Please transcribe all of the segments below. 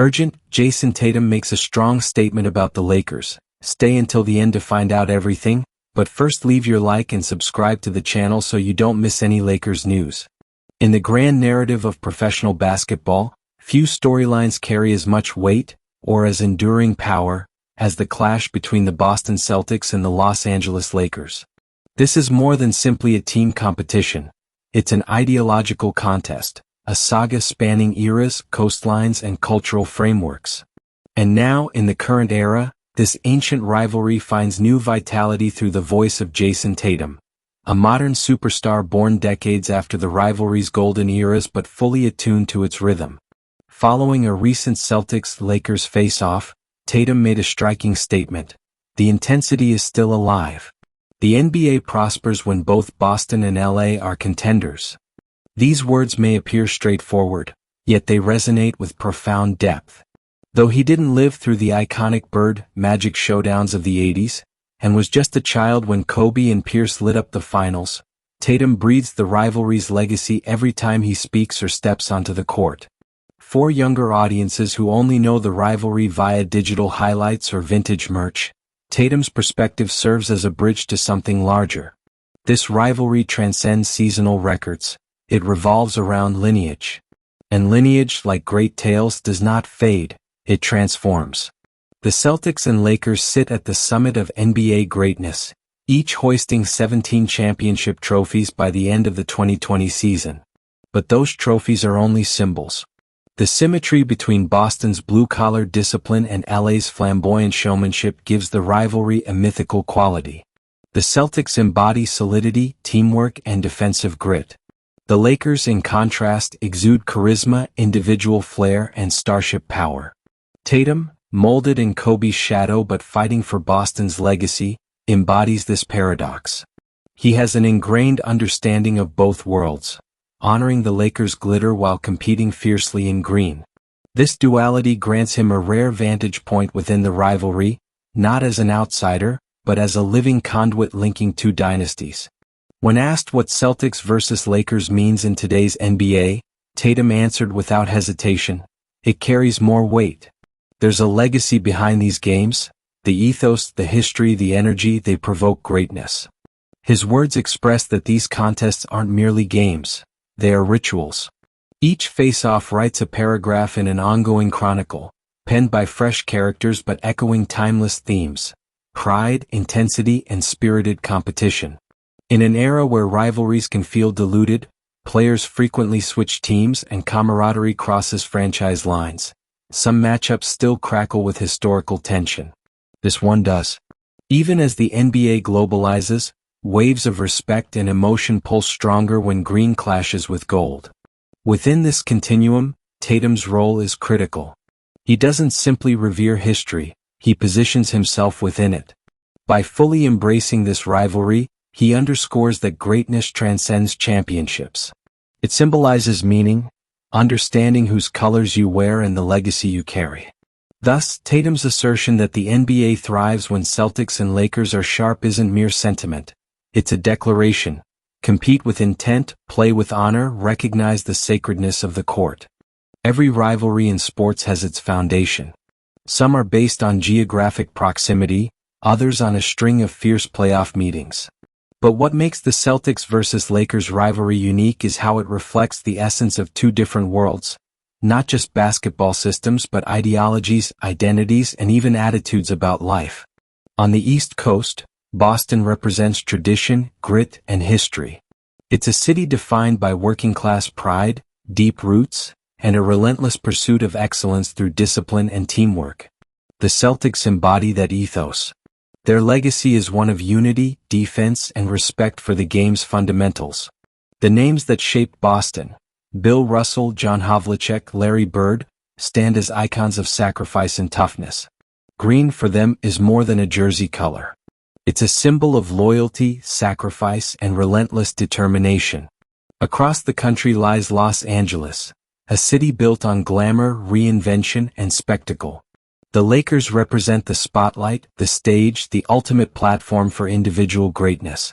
Urgent, Jayson Tatum makes a strong statement about the Lakers. Stay until the end to find out everything, but first leave your like and subscribe to the channel so you don't miss any Lakers news. In the grand narrative of professional basketball, few storylines carry as much weight, or as enduring power, as the clash between the Boston Celtics and the Los Angeles Lakers. This is more than simply a team competition. It's an ideological contest, a saga spanning eras, coastlines, and cultural frameworks. And now, in the current era, this ancient rivalry finds new vitality through the voice of Jayson Tatum, a modern superstar born decades after the rivalry's golden eras but fully attuned to its rhythm. Following a recent Celtics-Lakers face-off, Tatum made a striking statement: "The intensity is still alive. The NBA prospers when both Boston and LA are contenders." These words may appear straightforward, yet they resonate with profound depth. Though he didn't live through the iconic Bird Magic showdowns of the 80s, and was just a child when Kobe and Pierce lit up the finals, Tatum breathes the rivalry's legacy every time he speaks or steps onto the court. For younger audiences who only know the rivalry via digital highlights or vintage merch, Tatum's perspective serves as a bridge to something larger. This rivalry transcends seasonal records. It revolves around lineage. And lineage, like great tales, does not fade, it transforms. The Celtics and Lakers sit at the summit of NBA greatness, each hoisting 17 championship trophies by the end of the 2020 season. But those trophies are only symbols. The symmetry between Boston's blue-collar discipline and LA's flamboyant showmanship gives the rivalry a mythical quality. The Celtics embody solidity, teamwork, and defensive grit. The Lakers, in contrast, exude charisma, individual flair, and starship power. Tatum, molded in Kobe's shadow but fighting for Boston's legacy, embodies this paradox. He has an ingrained understanding of both worlds, honoring the Lakers' glitter while competing fiercely in green. This duality grants him a rare vantage point within the rivalry, not as an outsider, but as a living conduit linking two dynasties. When asked what Celtics versus Lakers means in today's NBA, Tatum answered without hesitation, "It carries more weight. There's a legacy behind these games, the ethos, the history, the energy, they provoke greatness." His words express that these contests aren't merely games. They are rituals. Each face-off writes a paragraph in an ongoing chronicle, penned by fresh characters but echoing timeless themes: pride, intensity, and spirited competition. In an era where rivalries can feel diluted, players frequently switch teams and camaraderie crosses franchise lines, some matchups still crackle with historical tension. This one does. Even as the NBA globalizes, waves of respect and emotion pulse stronger when green clashes with gold. Within this continuum, Tatum's role is critical. He doesn't simply revere history, he positions himself within it. By fully embracing this rivalry, he underscores that greatness transcends championships. It symbolizes meaning, understanding whose colors you wear and the legacy you carry. Thus, Tatum's assertion that the NBA thrives when Celtics and Lakers are sharp isn't mere sentiment. It's a declaration: compete with intent, play with honor, recognize the sacredness of the court. Every rivalry in sports has its foundation. Some are based on geographic proximity, others on a string of fierce playoff meetings. But what makes the Celtics versus Lakers rivalry unique is how it reflects the essence of two different worlds, not just basketball systems but ideologies, identities, and even attitudes about life. On the East Coast, Boston represents tradition, grit, and history. It's a city defined by working-class pride, deep roots, and a relentless pursuit of excellence through discipline and teamwork. The Celtics embody that ethos. Their legacy is one of unity, defense, and respect for the game's fundamentals. The names that shaped Boston, Bill Russell, John Havlicek, Larry Bird, stand as icons of sacrifice and toughness. Green for them is more than a jersey color. It's a symbol of loyalty, sacrifice, and relentless determination. Across the country lies Los Angeles, a city built on glamour, reinvention, and spectacle. The Lakers represent the spotlight, the stage, the ultimate platform for individual greatness.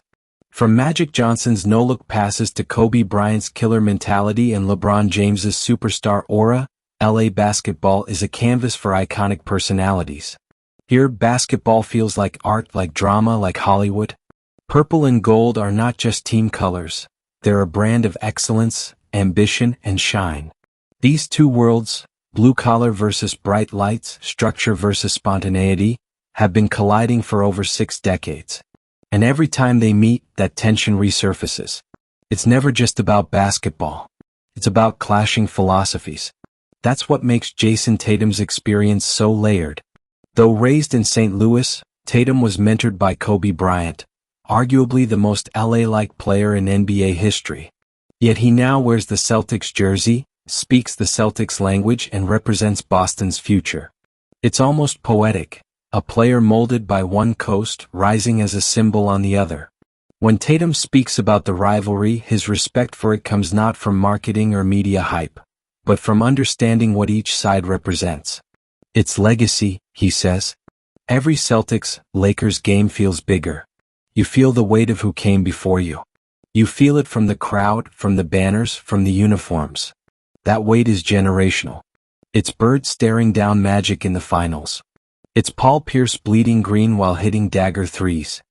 From Magic Johnson's no-look passes to Kobe Bryant's killer mentality and LeBron James's superstar aura, LA basketball is a canvas for iconic personalities. Here, basketball feels like art, like drama, like Hollywood. Purple and gold are not just team colors. They're a brand of excellence, ambition, and shine. These two worlds, blue-collar versus bright lights, structure versus spontaneity, have been colliding for over 6 decades. And every time they meet, that tension resurfaces. It's never just about basketball. It's about clashing philosophies. That's what makes Jayson Tatum's experience so layered. Though raised in St. Louis, Tatum was mentored by Kobe Bryant, arguably the most LA-like player in NBA history. Yet he now wears the Celtics jersey, speaks the Celtics language, and represents Boston's future. It's almost poetic, a player molded by one coast rising as a symbol on the other. When Tatum speaks about the rivalry, his respect for it comes not from marketing or media hype, but from understanding what each side represents. Its legacy, he says. Every Celtics-Lakers game feels bigger. You feel the weight of who came before you. You feel it from the crowd, from the banners, from the uniforms. That weight is generational. It's Bird staring down Magic in the finals. It's Paul Pierce bleeding green while hitting dagger threes.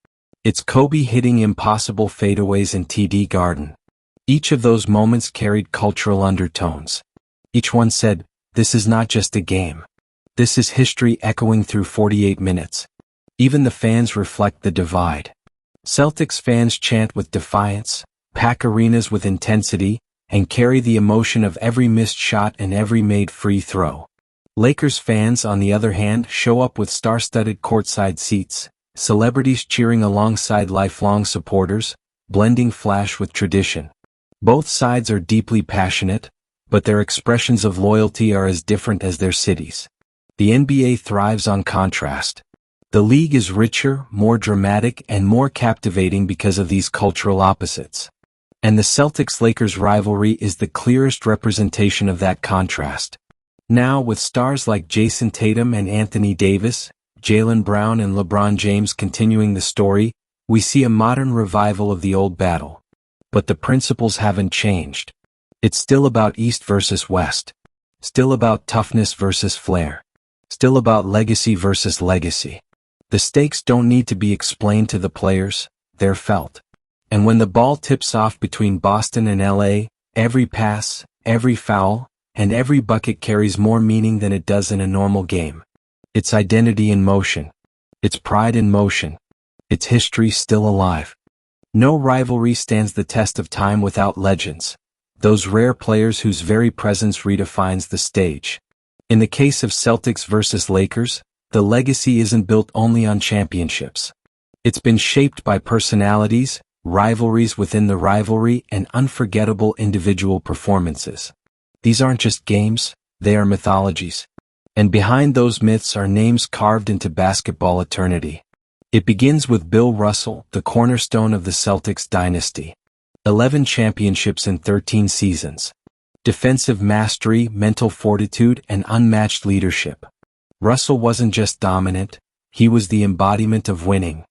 It's Kobe hitting impossible fadeaways in TD Garden. Each of those moments carried cultural undertones. Each one said, "This is not just a game. This is history echoing through 48 minutes." Even the fans reflect the divide. Celtics fans chant with defiance, pack arenas with intensity, and carry the emotion of every missed shot and every made free throw. Lakers fans, on the other hand, show up with star-studded courtside seats, celebrities cheering alongside lifelong supporters, blending flash with tradition. Both sides are deeply passionate, but their expressions of loyalty are as different as their cities. The NBA thrives on contrast. The league is richer, more dramatic, and more captivating because of these cultural opposites. And the Celtics-Lakers rivalry is the clearest representation of that contrast. Now, with stars like Jayson Tatum and Anthony Davis, Jaylen Brown and LeBron James continuing the story, we see a modern revival of the old battle. But the principles haven't changed. It's still about East versus West. Still about toughness versus flair. Still about legacy versus legacy. The stakes don't need to be explained to the players, they're felt. And when the ball tips off between Boston and LA, every pass, every foul, and every bucket carries more meaning than it does in a normal game. It's identity in motion. It's pride in motion. It's history still alive. No rivalry stands the test of time without legends. Those rare players whose very presence redefines the stage. In the case of Celtics versus Lakers, the legacy isn't built only on championships. It's been shaped by personalities, rivalries within the rivalry, and unforgettable individual performances. These aren't just games, they are mythologies. And behind those myths are names carved into basketball eternity. It begins with Bill Russell, the cornerstone of the Celtics dynasty. 11 championships in 13 seasons. Defensive mastery, mental fortitude, and unmatched leadership. Russell wasn't just dominant, he was the embodiment of winning.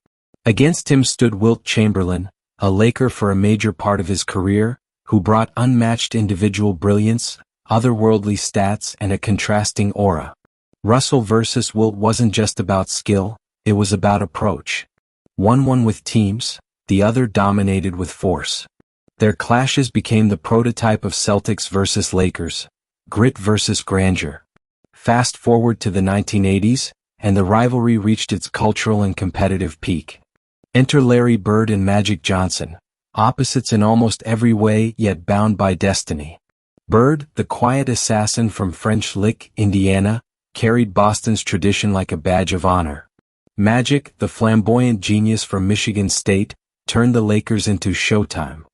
Against him stood Wilt Chamberlain, a Laker for a major part of his career, who brought unmatched individual brilliance, otherworldly stats, and a contrasting aura. Russell versus Wilt wasn't just about skill, it was about approach. One won with teams, the other dominated with force. Their clashes became the prototype of Celtics versus Lakers, grit versus grandeur. Fast forward to the 1980s, and the rivalry reached its cultural and competitive peak. Enter Larry Bird and Magic Johnson, opposites in almost every way yet bound by destiny. Bird, the quiet assassin from French Lick, Indiana, carried Boston's tradition like a badge of honor. Magic, the flamboyant genius from Michigan State, turned the Lakers into Showtime.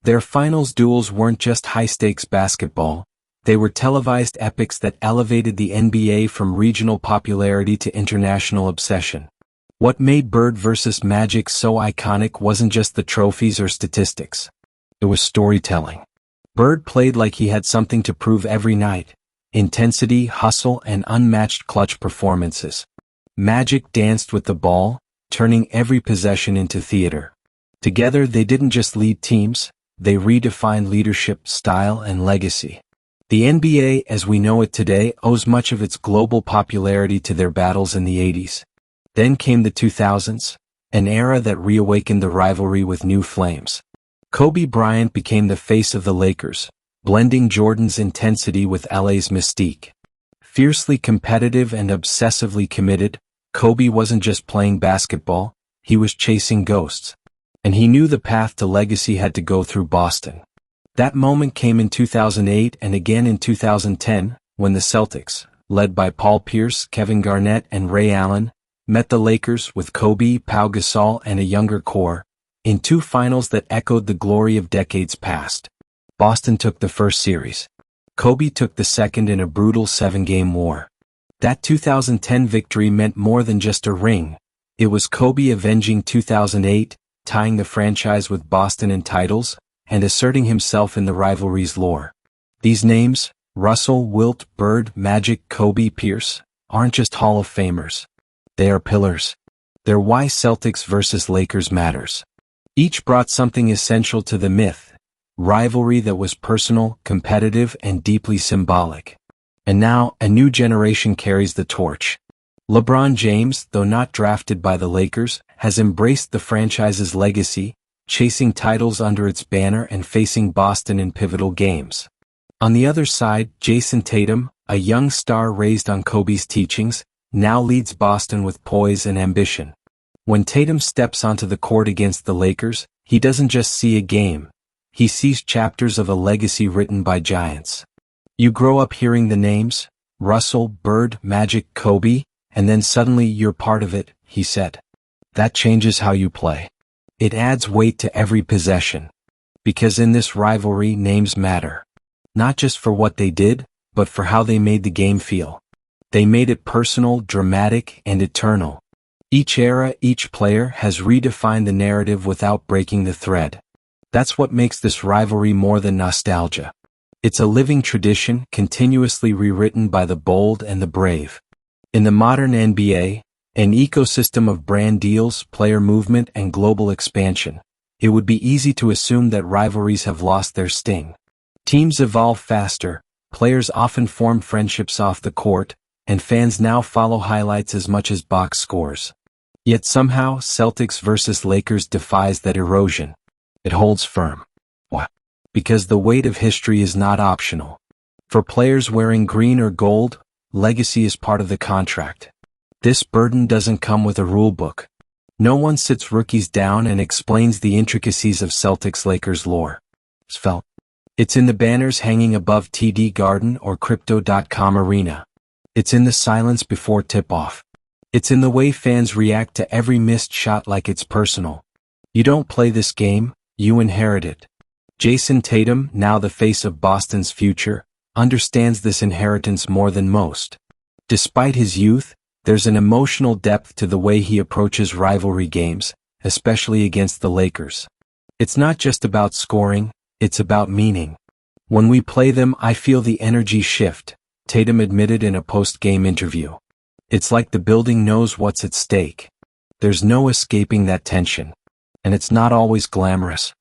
Their finals duels weren't just high-stakes basketball, they were televised epics that elevated the NBA from regional popularity to international obsession. What made Bird versus Magic so iconic wasn't just the trophies or statistics. It was storytelling. Bird played like he had something to prove every night. Intensity, hustle, and unmatched clutch performances. Magic danced with the ball, turning every possession into theater. Together they didn't just lead teams, they redefined leadership, style, and legacy. The NBA as we know it today owes much of its global popularity to their battles in the 80s. Then came the 2000s, an era that reawakened the rivalry with new flames. Kobe Bryant became the face of the Lakers, blending Jordan's intensity with LA's mystique. Fiercely competitive and obsessively committed, Kobe wasn't just playing basketball, he was chasing ghosts. And he knew the path to legacy had to go through Boston. That moment came in 2008 and again in 2010, when the Celtics, led by Paul Pierce, Kevin Garnett, and Ray Allen, met the Lakers with Kobe, Pau Gasol, and a younger core, in two finals that echoed the glory of decades past. Boston took the first series. Kobe took the second in a brutal 7-game war. That 2010 victory meant more than just a ring. It was Kobe avenging 2008, tying the franchise with Boston in titles, and asserting himself in the rivalry's lore. These names, Russell, Wilt, Bird, Magic, Kobe, Pierce, aren't just Hall of Famers. They are pillars. They're why Celtics versus Lakers matters. Each brought something essential to the myth, rivalry that was personal, competitive, and deeply symbolic. And now, a new generation carries the torch. LeBron James, though not drafted by the Lakers, has embraced the franchise's legacy, chasing titles under its banner and facing Boston in pivotal games. On the other side, Jayson Tatum, a young star raised on Kobe's teachings, now leads Boston with poise and ambition. When Tatum steps onto the court against the Lakers, he doesn't just see a game. He sees chapters of a legacy written by giants. You grow up hearing the names, Russell, Bird, Magic, Kobe, and then suddenly you're part of it, he said. That changes how you play. It adds weight to every possession. Because in this rivalry, names matter. Not just for what they did, but for how they made the game feel. They made it personal, dramatic, and eternal. Each era, each player has redefined the narrative without breaking the thread. That's what makes this rivalry more than nostalgia. It's a living tradition, continuously rewritten by the bold and the brave. In the modern NBA, an ecosystem of brand deals, player movement, and global expansion, it would be easy to assume that rivalries have lost their sting. Teams evolve faster, players often form friendships off the court, and fans now follow highlights as much as box scores. Yet somehow, Celtics versus Lakers defies that erosion. It holds firm. Why? Because the weight of history is not optional. For players wearing green or gold, legacy is part of the contract. This burden doesn't come with a rule book. No one sits rookies down and explains the intricacies of Celtics-Lakers lore. It's in the banners hanging above TD Garden or Crypto.com Arena. It's in the silence before tip-off. It's in the way fans react to every missed shot like it's personal. You don't play this game, you inherit it. Jayson Tatum, now the face of Boston's future, understands this inheritance more than most. Despite his youth, there's an emotional depth to the way he approaches rivalry games, especially against the Lakers. It's not just about scoring, it's about meaning. When we play them, I feel the energy shift, Tatum admitted in a post-game interview. It's like the building knows what's at stake. There's no escaping that tension. And it's not always glamorous.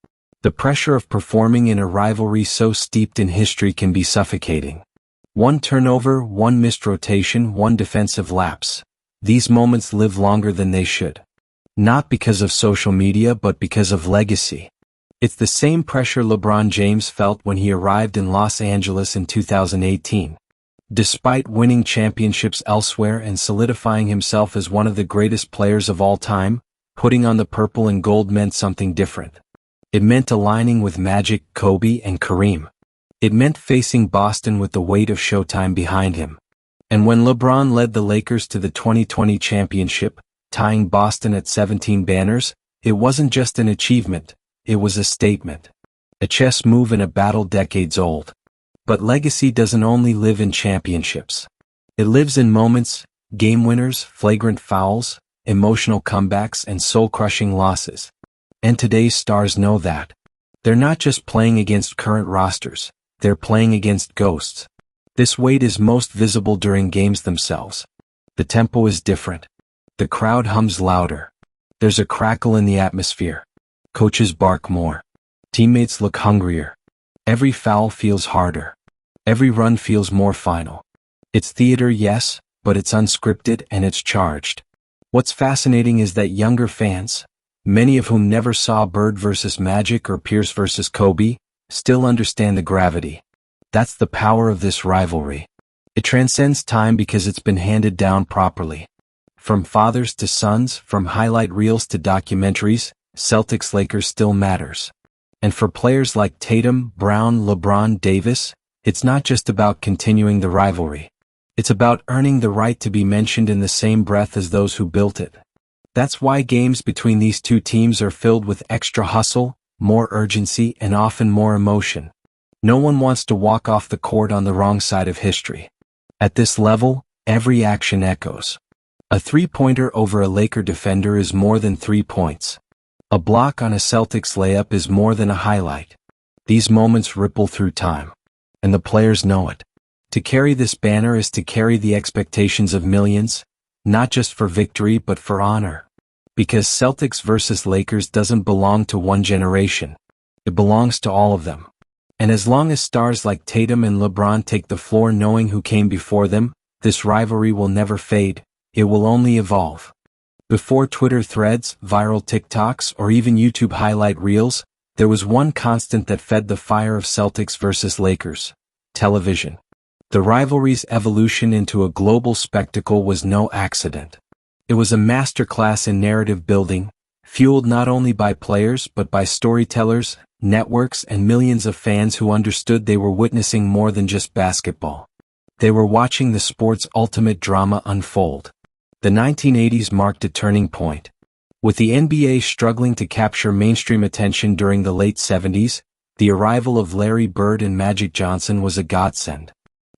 The pressure of performing in a rivalry so steeped in history can be suffocating. One turnover, one missed rotation, one defensive lapse. These moments live longer than they should. Not because of social media, but because of legacy. It's the same pressure LeBron James felt when he arrived in Los Angeles in 2018. Despite winning championships elsewhere and solidifying himself as one of the greatest players of all time, putting on the purple and gold meant something different. It meant aligning with Magic, Kobe, and Kareem. It meant facing Boston with the weight of Showtime behind him. And when LeBron led the Lakers to the 2020 championship, tying Boston at 17 banners, it wasn't just an achievement, it was a statement. A chess move in a battle decades old. But legacy doesn't only live in championships. It lives in moments, game winners, flagrant fouls, emotional comebacks, and soul-crushing losses. And today's stars know that. They're not just playing against current rosters, they're playing against ghosts. This weight is most visible during games themselves. The tempo is different. The crowd hums louder. There's a crackle in the atmosphere. Coaches bark more. Teammates look hungrier. Every foul feels harder. Every run feels more final. It's theater, yes, but it's unscripted and it's charged. What's fascinating is that younger fans, many of whom never saw Bird versus Magic or Pierce versus Kobe, still understand the gravity. That's the power of this rivalry. It transcends time because it's been handed down properly. From fathers to sons, from highlight reels to documentaries, Celtics-Lakers still matters. And for players like Tatum, Brown, LeBron, Davis, it's not just about continuing the rivalry. It's about earning the right to be mentioned in the same breath as those who built it. That's why games between these two teams are filled with extra hustle, more urgency, and often more emotion. No one wants to walk off the court on the wrong side of history. At this level, every action echoes. A three-pointer over a Laker defender is more than 3 points. A block on a Celtics layup is more than a highlight. These moments ripple through time. And the players know it. To carry this banner is to carry the expectations of millions, not just for victory but for honor. Because Celtics versus Lakers doesn't belong to one generation. It belongs to all of them. And as long as stars like Tatum and LeBron take the floor knowing who came before them, this rivalry will never fade, it will only evolve. Before Twitter threads, viral TikToks, or even YouTube highlight reels, there was one constant that fed the fire of Celtics versus Lakers: television. The rivalry's evolution into a global spectacle was no accident. It was a masterclass in narrative building, fueled not only by players but by storytellers, networks, and millions of fans who understood they were witnessing more than just basketball. They were watching the sport's ultimate drama unfold. The 1980s marked a turning point. With the NBA struggling to capture mainstream attention during the late 70s, the arrival of Larry Bird and Magic Johnson was a godsend.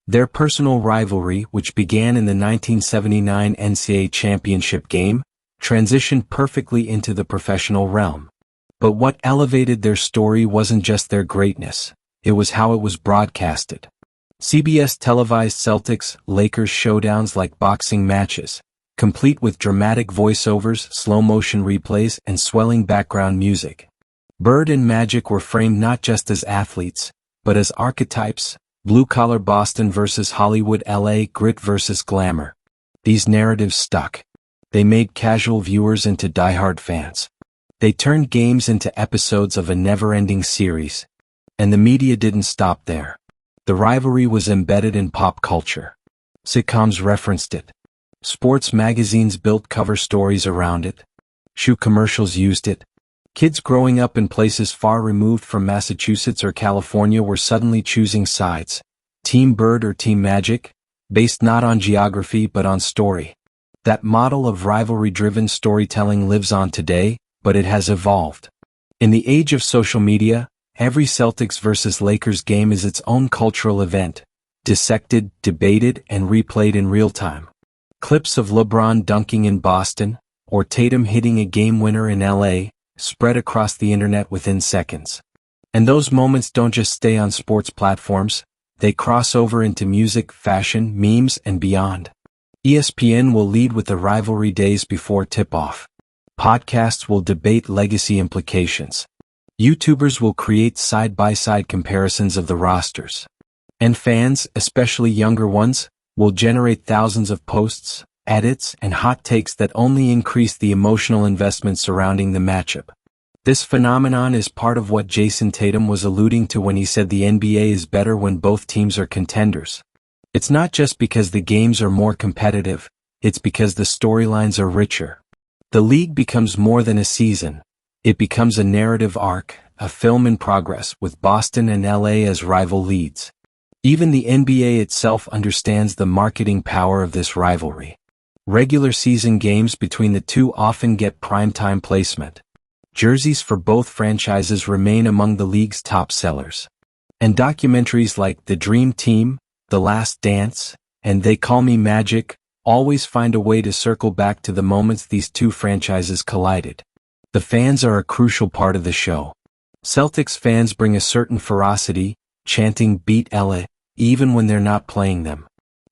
Their personal rivalry, which began in the 1979 NCAA championship game, transitioned perfectly into the professional realm. But what elevated their story wasn't just their greatness, it was how it was broadcasted. CBS televised Celtics-Lakers showdowns like boxing matches, complete with dramatic voiceovers, slow-motion replays, and swelling background music. Bird and Magic were framed not just as athletes, but as archetypes: blue-collar Boston versus Hollywood LA, grit versus glamour. These narratives stuck. They made casual viewers into diehard fans. They turned games into episodes of a never-ending series. And the media didn't stop there. The rivalry was embedded in pop culture. Sitcoms referenced it. Sports magazines built cover stories around it. Shoe commercials used it. Kids growing up in places far removed from Massachusetts or California were suddenly choosing sides. Team Bird or Team Magic, based not on geography but on story. That model of rivalry-driven storytelling lives on today, but it has evolved. In the age of social media, every Celtics versus Lakers game is its own cultural event, dissected, debated, and replayed in real time. Clips of LeBron dunking in Boston, or Tatum hitting a game winner in LA, spread across the internet within seconds. And those moments don't just stay on sports platforms, they cross over into music, fashion, memes, and beyond. ESPN will lead with the rivalry days before tip-off. Podcasts will debate legacy implications. YouTubers will create side-by-side comparisons of the rosters. And fans, especially younger ones, will generate thousands of posts, edits, and hot takes that only increase the emotional investment surrounding the matchup. This phenomenon is part of what Jayson Tatum was alluding to when he said the NBA is better when both teams are contenders. It's not just because the games are more competitive, it's because the storylines are richer. The league becomes more than a season. It becomes a narrative arc, a film in progress, with Boston and LA as rival leads. Even the NBA itself understands the marketing power of this rivalry. Regular season games between the two often get primetime placement. Jerseys for both franchises remain among the league's top sellers. And documentaries like The Dream Team, The Last Dance, and They Call Me Magic always find a way to circle back to the moments these two franchises collided. The fans are a crucial part of the show. Celtics fans bring a certain ferocity, chanting "Beat LA," even when they're not playing them.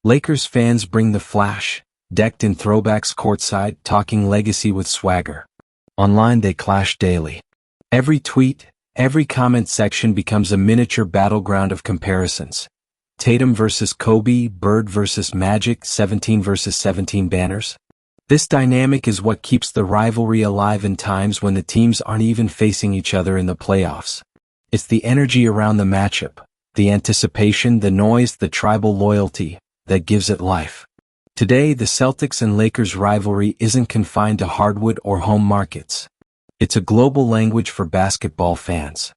Lakers fans bring the flash, decked in throwbacks courtside, talking legacy with swagger. Online they clash daily. Every tweet, every comment section becomes a miniature battleground of comparisons. Tatum versus Kobe, Bird versus Magic, 17 versus 17 banners. This dynamic is what keeps the rivalry alive in times when the teams aren't even facing each other in the playoffs. It's the energy around the matchup, the anticipation, the noise, the tribal loyalty that gives it life. Today, the Celtics and Lakers rivalry isn't confined to hardwood or home markets. It's a global language for basketball fans.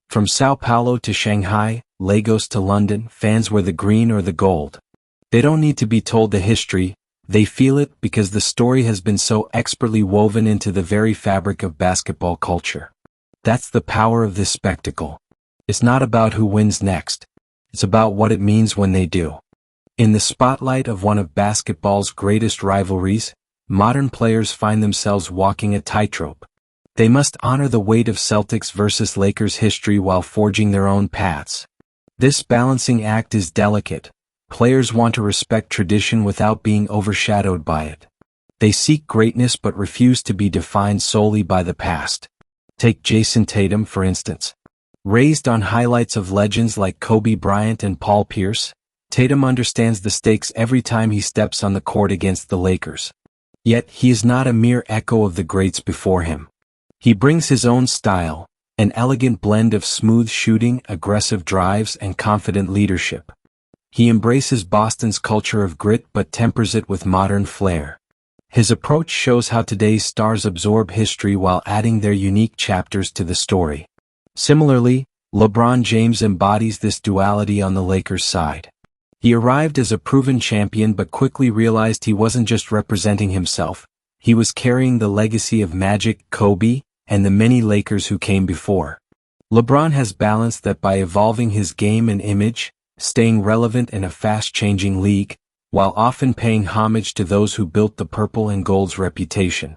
From Sao Paulo to Shanghai, Lagos to London, fans wear the green or the gold. They don't need to be told the history, they feel it because the story has been so expertly woven into the very fabric of basketball culture. That's the power of this spectacle. It's not about who wins next. It's about what it means when they do. In the spotlight of one of basketball's greatest rivalries, modern players find themselves walking a tightrope. They must honor the weight of Celtics versus Lakers history while forging their own paths. This balancing act is delicate. Players want to respect tradition without being overshadowed by it. They seek greatness but refuse to be defined solely by the past. Take Jayson Tatum, for instance. Raised on highlights of legends like Kobe Bryant and Paul Pierce, Tatum understands the stakes every time he steps on the court against the Lakers. Yet, he is not a mere echo of the greats before him. He brings his own style, an elegant blend of smooth shooting, aggressive drives, and confident leadership. He embraces Boston's culture of grit but tempers it with modern flair. His approach shows how today's stars absorb history while adding their unique chapters to the story. Similarly, LeBron James embodies this duality on the Lakers' side. He arrived as a proven champion but quickly realized he wasn't just representing himself, he was carrying the legacy of Magic, Kobe, and the many Lakers who came before. LeBron has balanced that by evolving his game and image, staying relevant in a fast-changing league, while often paying homage to those who built the purple and gold's reputation.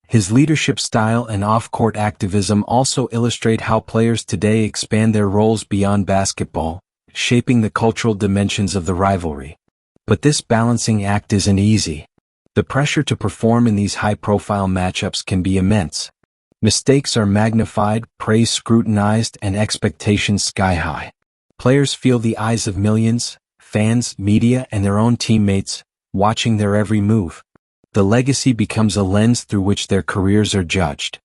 His leadership style and off-court activism also illustrate how players today expand their roles beyond basketball, shaping the cultural dimensions of the rivalry. But this balancing act isn't easy. The pressure to perform in these high-profile matchups can be immense. Mistakes are magnified, praise scrutinized, and expectations sky-high. Players feel the eyes of millions, fans, media, and their own teammates, watching their every move. The legacy becomes a lens through which their careers are judged.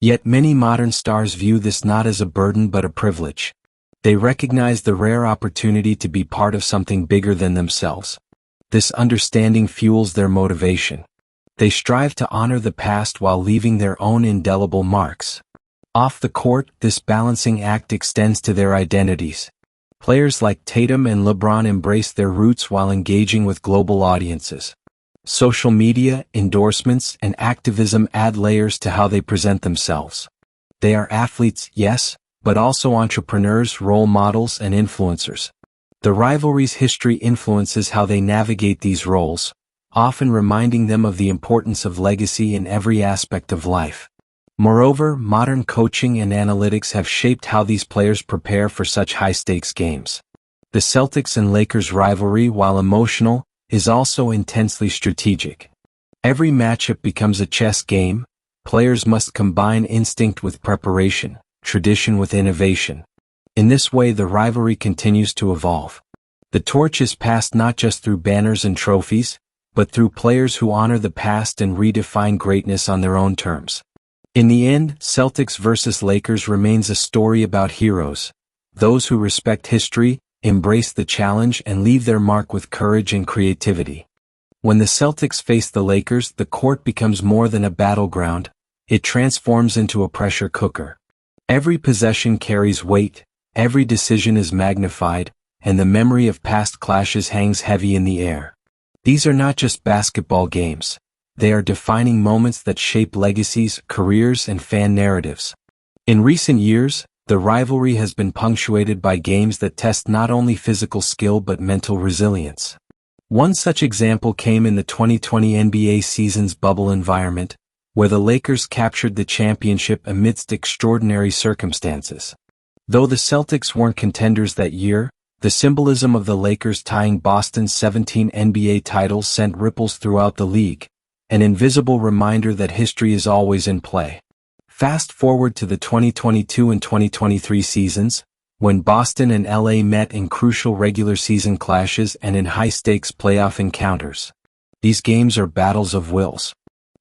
Yet many modern stars view this not as a burden but a privilege. They recognize the rare opportunity to be part of something bigger than themselves. This understanding fuels their motivation. They strive to honor the past while leaving their own indelible marks. Off the court, this balancing act extends to their identities. Players like Tatum and LeBron embrace their roots while engaging with global audiences. Social media, endorsements, and activism add layers to how they present themselves. They are athletes, yes, but also entrepreneurs, role models, and influencers. The rivalry's history influences how they navigate these roles, often reminding them of the importance of legacy in every aspect of life. Moreover, modern coaching and analytics have shaped how these players prepare for such high-stakes games. The Celtics and Lakers rivalry, while emotional, is also intensely strategic. Every matchup becomes a chess game. Players must combine instinct with preparation, tradition with innovation. In this way, the rivalry continues to evolve. The torch is passed not just through banners and trophies, but through players who honor the past and redefine greatness on their own terms. In the end, Celtics versus Lakers remains a story about heroes, those who respect history, embrace the challenge, and leave their mark with courage and creativity. When the Celtics face the Lakers, the court becomes more than a battleground, it transforms into a pressure cooker. Every possession carries weight, every decision is magnified, and the memory of past clashes hangs heavy in the air. These are not just basketball games. They are defining moments that shape legacies, careers, and fan narratives. In recent years, the rivalry has been punctuated by games that test not only physical skill but mental resilience. One such example came in the 2020 NBA season's bubble environment, where the Lakers captured the championship amidst extraordinary circumstances. Though the Celtics weren't contenders that year, the symbolism of the Lakers tying Boston's 17 NBA titles sent ripples throughout the league, an invisible reminder that history is always in play. Fast forward to the 2022 and 2023 seasons, when Boston and LA met in crucial regular season clashes and in high-stakes playoff encounters. These games are battles of wills.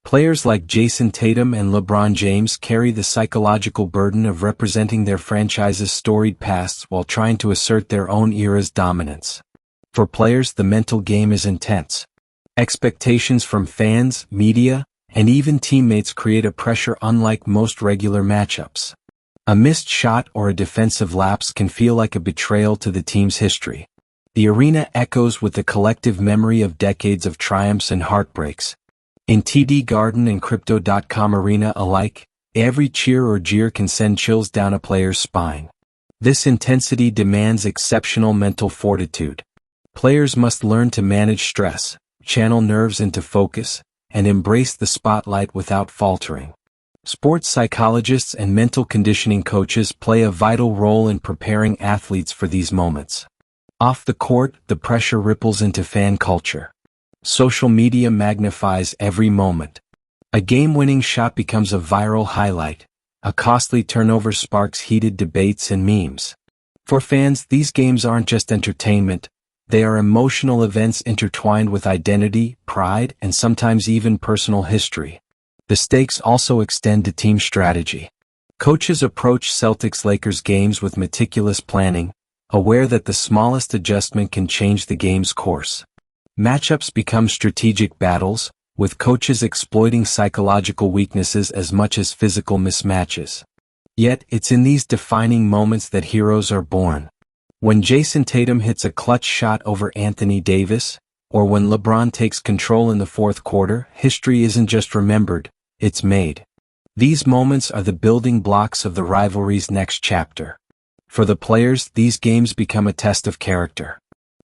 Players like Jayson Tatum and LeBron James carry the psychological burden of representing their franchise's storied pasts while trying to assert their own era's dominance. For players, the mental game is intense. Expectations from fans, media, and even teammates create a pressure unlike most regular matchups. A missed shot or a defensive lapse can feel like a betrayal to the team's history. The arena echoes with the collective memory of decades of triumphs and heartbreaks. In TD Garden and Crypto.com Arena alike, every cheer or jeer can send chills down a player's spine. This intensity demands exceptional mental fortitude. Players must learn to manage stress, channel nerves into focus, and embrace the spotlight without faltering. Sports psychologists and mental conditioning coaches play a vital role in preparing athletes for these moments. Off the court, the pressure ripples into fan culture. Social media magnifies every moment. A game-winning shot becomes a viral highlight. A costly turnover sparks heated debates and memes. For fans, these games aren't just entertainment. They are emotional events intertwined with identity, pride, and sometimes even personal history. The stakes also extend to team strategy. Coaches approach Celtics-Lakers games with meticulous planning, aware that the smallest adjustment can change the game's course. Matchups become strategic battles, with coaches exploiting psychological weaknesses as much as physical mismatches. Yet, it's in these defining moments that heroes are born. When Jayson Tatum hits a clutch shot over Anthony Davis, or when LeBron takes control in the fourth quarter, history isn't just remembered, it's made. These moments are the building blocks of the rivalry's next chapter. For the players, these games become a test of character.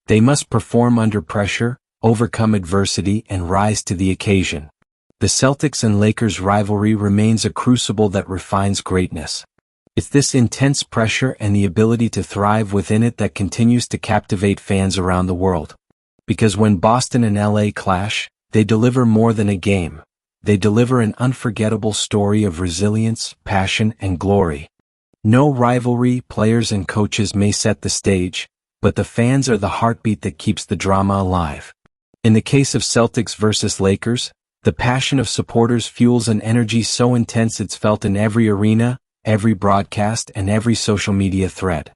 They must perform under pressure, overcome adversity, and rise to the occasion. The Celtics and Lakers rivalry remains a crucible that refines greatness. It's this intense pressure and the ability to thrive within it that continues to captivate fans around the world. Because when Boston and LA clash, they deliver more than a game. They deliver an unforgettable story of resilience, passion, and glory. No rivalry, players and coaches may set the stage, but the fans are the heartbeat that keeps the drama alive. In the case of Celtics versus Lakers, the passion of supporters fuels an energy so intense it's felt in every arena, every broadcast, and every social media thread.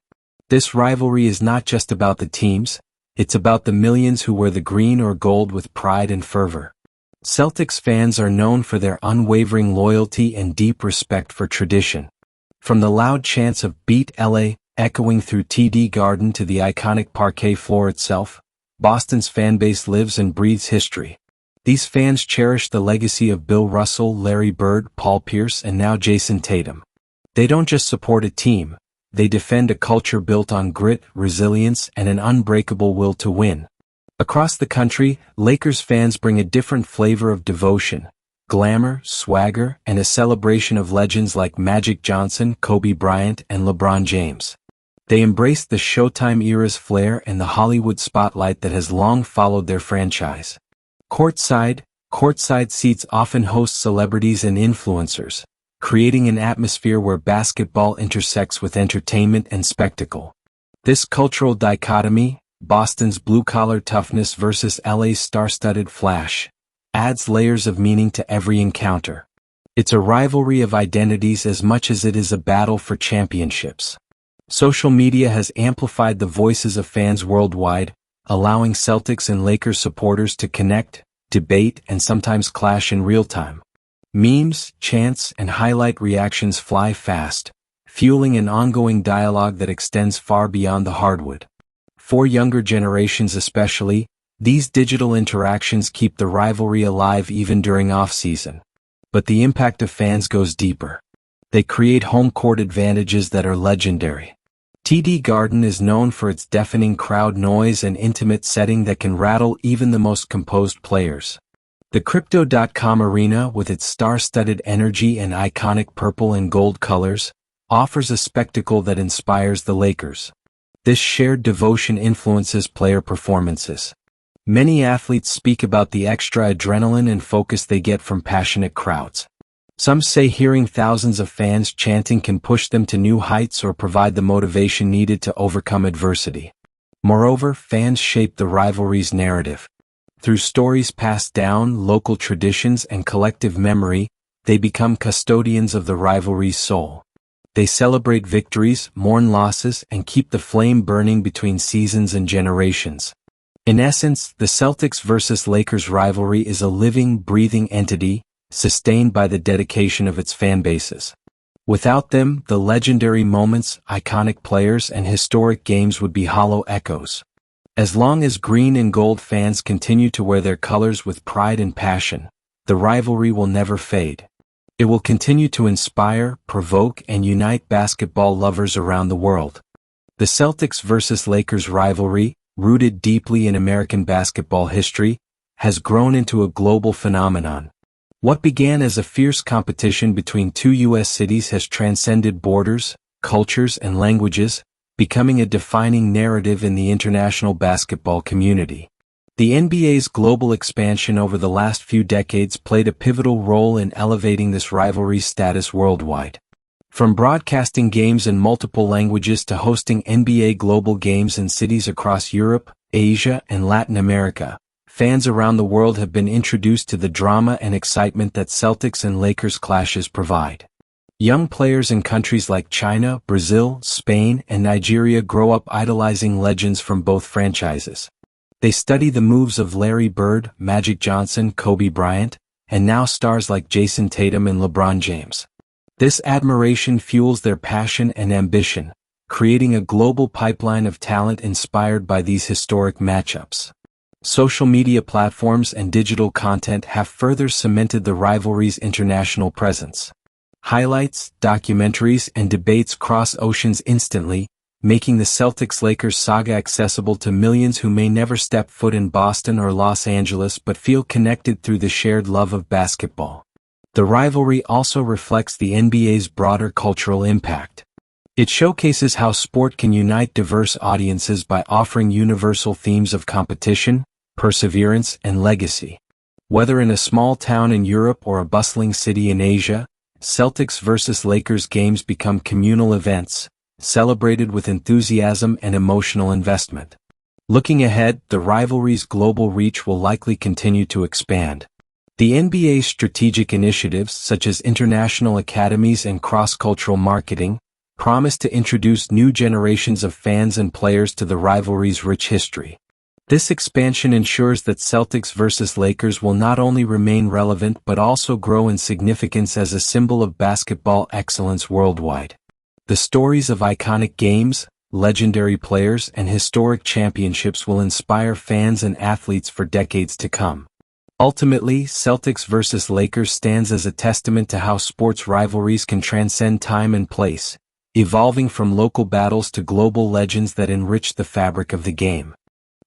This rivalry is not just about the teams, it's about the millions who wear the green or gold with pride and fervor. Celtics fans are known for their unwavering loyalty and deep respect for tradition. From the loud chants of "Beat LA" echoing through TD Garden to the iconic parquet floor itself, Boston's fanbase lives and breathes history. These fans cherish the legacy of Bill Russell, Larry Bird, Paul Pierce, and now Jayson Tatum. They don't just support a team, they defend a culture built on grit, resilience, and an unbreakable will to win. Across the country, Lakers fans bring a different flavor of devotion, glamour, swagger, and a celebration of legends like Magic Johnson, Kobe Bryant, and LeBron James. They embrace the Showtime era's flair and the Hollywood spotlight that has long followed their franchise. Courtside seats often host celebrities and influencers, creating an atmosphere where basketball intersects with entertainment and spectacle. This cultural dichotomy, Boston's blue-collar toughness versus LA's star-studded flash, adds layers of meaning to every encounter. It's a rivalry of identities as much as it is a battle for championships. Social media has amplified the voices of fans worldwide, allowing Celtics and Lakers supporters to connect, debate, and sometimes clash in real time. Memes, chants, and highlight reactions fly fast, fueling an ongoing dialogue that extends far beyond the hardwood. For younger generations especially, these digital interactions keep the rivalry alive even during off-season. But the impact of fans goes deeper. They create home court advantages that are legendary. TD Garden is known for its deafening crowd noise and intimate setting that can rattle even the most composed players. The Crypto.com Arena, with its star-studded energy and iconic purple and gold colors, offers a spectacle that inspires the Lakers. This shared devotion influences player performances. Many athletes speak about the extra adrenaline and focus they get from passionate crowds. Some say hearing thousands of fans chanting can push them to new heights or provide the motivation needed to overcome adversity. Moreover, fans shape the rivalry's narrative. Through stories passed down, local traditions, and collective memory, they become custodians of the rivalry's soul. They celebrate victories, mourn losses, and keep the flame burning between seasons and generations. In essence, the Celtics versus Lakers rivalry is a living, breathing entity, sustained by the dedication of its fan bases. Without them, the legendary moments, iconic players, and historic games would be hollow echoes. As long as green and gold fans continue to wear their colors with pride and passion, the rivalry will never fade. It will continue to inspire, provoke, and unite basketball lovers around the world. The Celtics versus Lakers rivalry, rooted deeply in American basketball history, has grown into a global phenomenon. What began as a fierce competition between two U.S. cities has transcended borders, cultures, and languages, becoming a defining narrative in the international basketball community. The NBA's global expansion over the last few decades played a pivotal role in elevating this rivalry's status worldwide. From broadcasting games in multiple languages to hosting NBA global games in cities across Europe, Asia, and Latin America, fans around the world have been introduced to the drama and excitement that Celtics and Lakers clashes provide. Young players in countries like China, Brazil, Spain, and Nigeria grow up idolizing legends from both franchises. They study the moves of Larry Bird, Magic Johnson, Kobe Bryant, and now stars like Jayson Tatum and LeBron James. This admiration fuels their passion and ambition, creating a global pipeline of talent inspired by these historic matchups. Social media platforms and digital content have further cemented the rivalry's international presence. Highlights, documentaries, and debates cross oceans instantly, making the Celtics-Lakers saga accessible to millions who may never step foot in Boston or Los Angeles but feel connected through the shared love of basketball. The rivalry also reflects the NBA's broader cultural impact. It showcases how sport can unite diverse audiences by offering universal themes of competition, perseverance, and legacy. Whether in a small town in Europe or a bustling city in Asia, Celtics versus Lakers games become communal events, celebrated with enthusiasm and emotional investment. Looking ahead, the rivalry's global reach will likely continue to expand. The NBA's strategic initiatives, such as international academies and cross-cultural marketing, promise to introduce new generations of fans and players to the rivalry's rich history. This expansion ensures that Celtics versus Lakers will not only remain relevant but also grow in significance as a symbol of basketball excellence worldwide. The stories of iconic games, legendary players, and historic championships will inspire fans and athletes for decades to come. Ultimately, Celtics versus Lakers stands as a testament to how sports rivalries can transcend time and place, evolving from local battles to global legends that enrich the fabric of the game.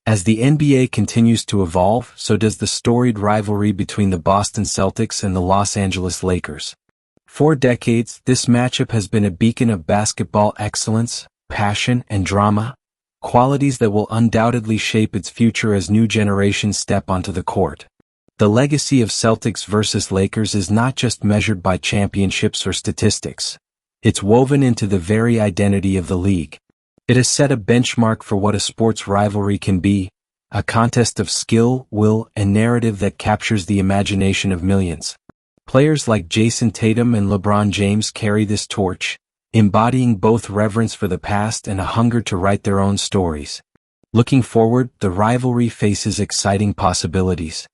As the NBA continues to evolve, so does the storied rivalry between the Boston Celtics and the Los Angeles Lakers. For decades, this matchup has been a beacon of basketball excellence, passion, and drama, qualities that will undoubtedly shape its future as new generations step onto the court. The legacy of Celtics versus Lakers is not just measured by championships or statistics. It's woven into the very identity of the league. It has set a benchmark for what a sports rivalry can be, a contest of skill, will, and narrative that captures the imagination of millions. Players like Jayson Tatum and LeBron James carry this torch, embodying both reverence for the past and a hunger to write their own stories. Looking forward, the rivalry faces exciting possibilities.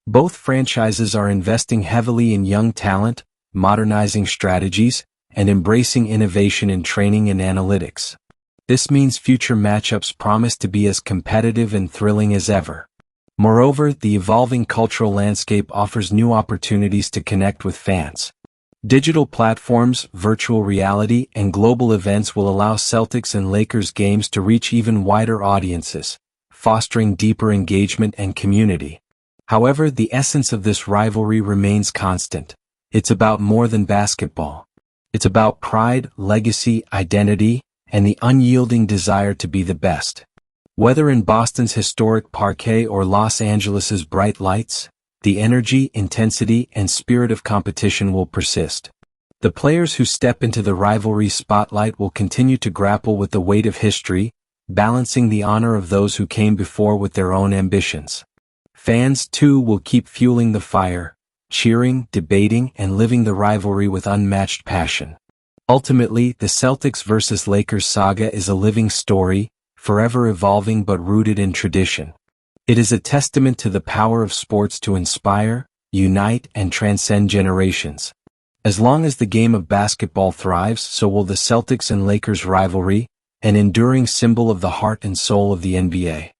Both franchises are investing heavily in young talent, modernizing strategies, and embracing innovation in training and analytics. This means future matchups promise to be as competitive and thrilling as ever. Moreover, the evolving cultural landscape offers new opportunities to connect with fans. Digital platforms, virtual reality, and global events will allow Celtics and Lakers games to reach even wider audiences, fostering deeper engagement and community. However, the essence of this rivalry remains constant. It's about more than basketball. It's about pride, legacy, identity, and the unyielding desire to be the best. Whether in Boston's historic parquet or Los Angeles's bright lights, the energy, intensity, and spirit of competition will persist. The players who step into the rivalry spotlight will continue to grapple with the weight of history, balancing the honor of those who came before with their own ambitions. Fans, too, will keep fueling the fire, cheering, debating, and living the rivalry with unmatched passion. Ultimately, the Celtics vs. Lakers saga is a living story, forever evolving but rooted in tradition. It is a testament to the power of sports to inspire, unite, and transcend generations. As long as the game of basketball thrives, so will the Celtics and Lakers rivalry, an enduring symbol of the heart and soul of the NBA.